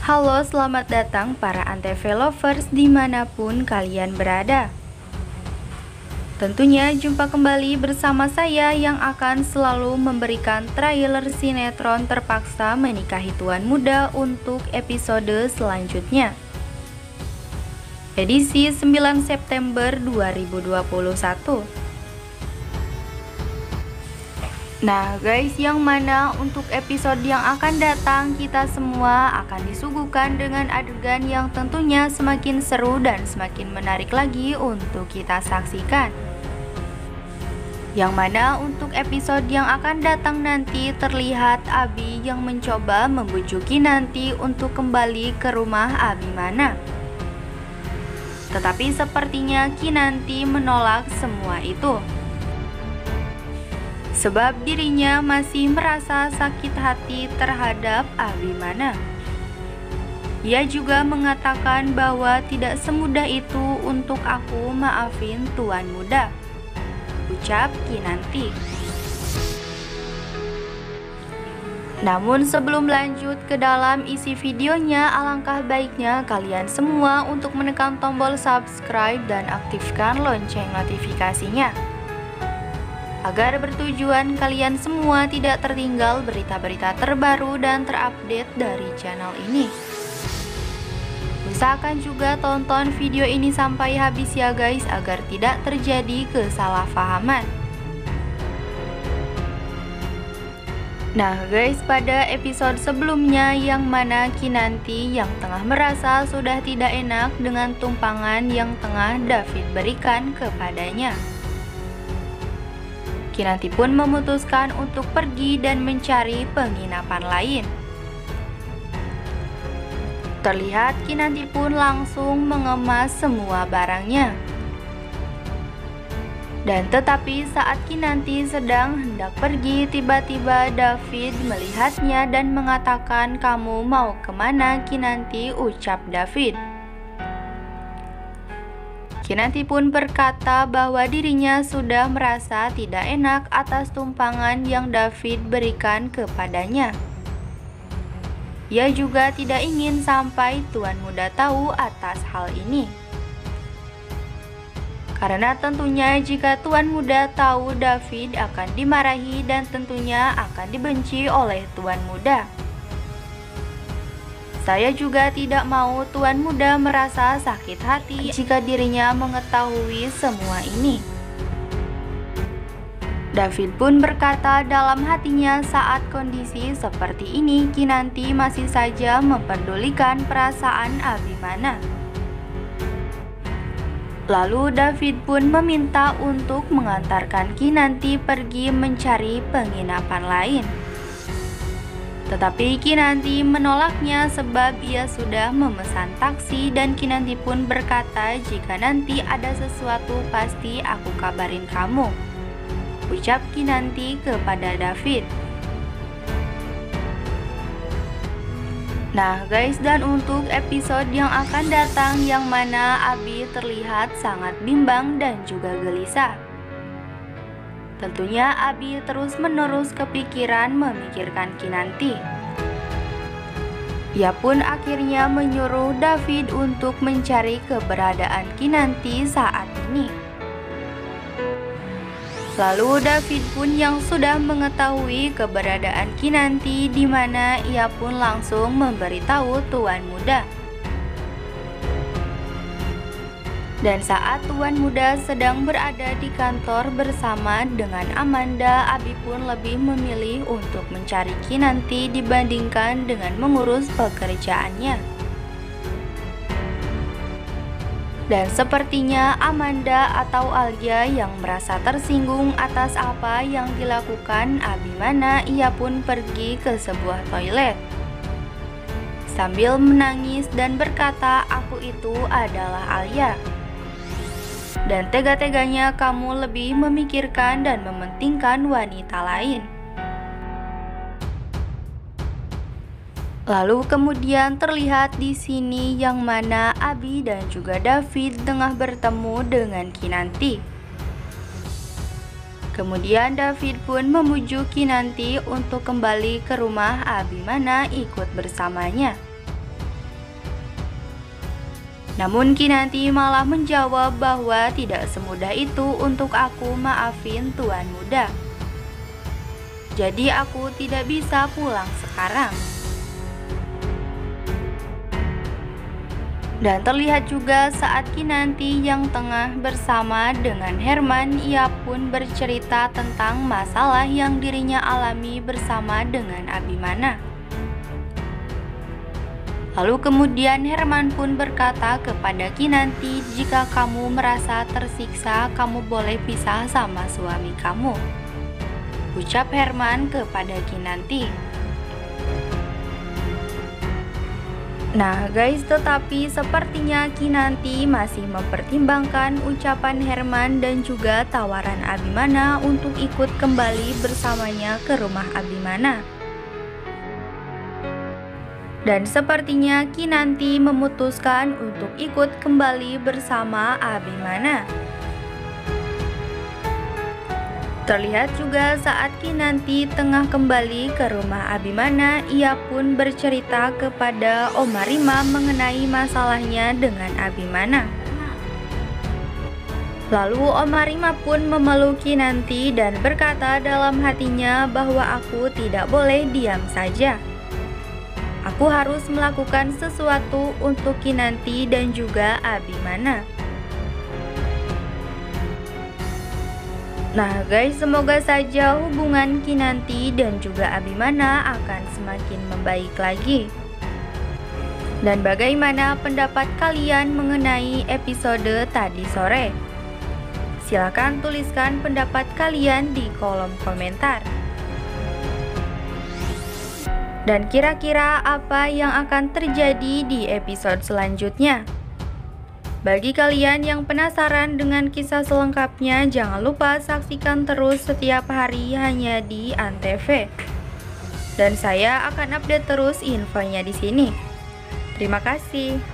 Halo, selamat datang para Antv lovers dimanapun kalian berada. Tentunya jumpa kembali bersama saya yang akan selalu memberikan trailer sinetron Terpaksa Menikahi Tuan Muda untuk episode selanjutnya. Edisi 9 September 2021. Nah guys, yang mana untuk episode yang akan datang kita semua akan disuguhkan dengan adegan yang tentunya semakin seru dan semakin menarik lagi untuk kita saksikan. Yang mana untuk episode yang akan datang nanti terlihat Abi yang mencoba membujuk Kinanti untuk kembali ke rumah Abimana. Tetapi sepertinya Kinanti menolak semua itu. Sebab dirinya masih merasa sakit hati terhadap Abimana. Ia juga mengatakan bahwa tidak semudah itu untuk aku maafin Tuan Muda, ucap Kinanti. Namun sebelum lanjut ke dalam isi videonya, alangkah baiknya kalian semua untuk menekan tombol subscribe dan aktifkan lonceng notifikasinya, agar bertujuan kalian semua tidak tertinggal berita-berita terbaru dan terupdate dari channel ini. Usahakan juga tonton video ini sampai habis ya guys, agar tidak terjadi kesalahpahaman. Nah guys, pada episode sebelumnya yang mana Kinanti yang tengah merasa sudah tidak enak dengan tumpangan yang tengah David berikan kepadanya. Kinanti pun memutuskan untuk pergi dan mencari penginapan lain. Terlihat Kinanti pun langsung mengemas semua barangnya. Dan tetapi saat Kinanti sedang hendak pergi, tiba-tiba David melihatnya dan mengatakan, "Kamu mau kemana, Kinanti?" ucap David. Kinanti pun berkata bahwa dirinya sudah merasa tidak enak atas tumpangan yang David berikan kepadanya. Ia juga tidak ingin sampai Tuan Muda tahu atas hal ini. Karena tentunya jika Tuan Muda tahu, David akan dimarahi dan tentunya akan dibenci oleh Tuan Muda. Saya juga tidak mau Tuan Muda merasa sakit hati jika dirinya mengetahui semua ini. David pun berkata dalam hatinya, saat kondisi seperti ini Kinanti masih saja memperdulikan perasaan Abimana. Lalu David pun meminta untuk mengantarkan Kinanti pergi mencari penginapan lain. Tetapi Kinanti menolaknya sebab ia sudah memesan taksi, dan Kinanti pun berkata, "Jika nanti ada sesuatu pasti aku kabarin kamu," ucap Kinanti kepada David. Nah guys, dan untuk episode yang akan datang yang mana Abi terlihat sangat bimbang dan juga gelisah. Tentunya Abi terus-menerus kepikiran memikirkan Kinanti. Ia pun akhirnya menyuruh David untuk mencari keberadaan Kinanti saat ini. Lalu David pun yang sudah mengetahui keberadaan Kinanti, di mana ia pun langsung memberitahu Tuan Muda. Dan saat Tuan Muda sedang berada di kantor bersama dengan Amanda, Abi pun lebih memilih untuk mencari Kinanti dibandingkan dengan mengurus pekerjaannya. Dan sepertinya Amanda atau Algia yang merasa tersinggung atas apa yang dilakukan Abimana, ia pun pergi ke sebuah toilet sambil menangis dan berkata, "Aku itu adalah Alia. Dan tega-teganya kamu lebih memikirkan dan mementingkan wanita lain." Lalu kemudian terlihat di sini yang mana Abi dan juga David tengah bertemu dengan Kinanti. Kemudian David pun memujuk Kinanti untuk kembali ke rumah Abimana ikut bersamanya. Namun Kinanti malah menjawab bahwa tidak semudah itu untuk aku maafin tuan muda. Jadi aku tidak bisa pulang sekarang. Dan terlihat juga saat Kinanti yang tengah bersama dengan Herman, ia pun bercerita tentang masalah yang dirinya alami bersama dengan Abimana. Lalu kemudian Herman pun berkata kepada Kinanti, jika kamu merasa tersiksa, kamu boleh pisah sama suami kamu, ucap Herman kepada Kinanti. Nah guys, tetapi sepertinya Kinanti masih mempertimbangkan ucapan Herman dan juga tawaran Abimana untuk ikut kembali bersamanya ke rumah Abimana. Dan sepertinya Kinanti memutuskan untuk ikut kembali bersama Abimana. Terlihat juga saat Kinanti tengah kembali ke rumah Abimana, ia pun bercerita kepada Oma Rima mengenai masalahnya dengan Abimana. Lalu Oma Rima pun memeluk Kinanti dan berkata dalam hatinya bahwa aku tidak boleh diam saja. Aku harus melakukan sesuatu untuk Kinanti dan juga Abimana. Nah guys, semoga saja hubungan Kinanti dan juga Abimana akan semakin membaik lagi. Dan bagaimana pendapat kalian mengenai episode tadi sore? Silahkan tuliskan pendapat kalian di kolom komentar. Dan kira-kira apa yang akan terjadi di episode selanjutnya? Bagi kalian yang penasaran dengan kisah selengkapnya, jangan lupa saksikan terus setiap hari hanya di Antv. Dan saya akan update terus infonya di sini. Terima kasih.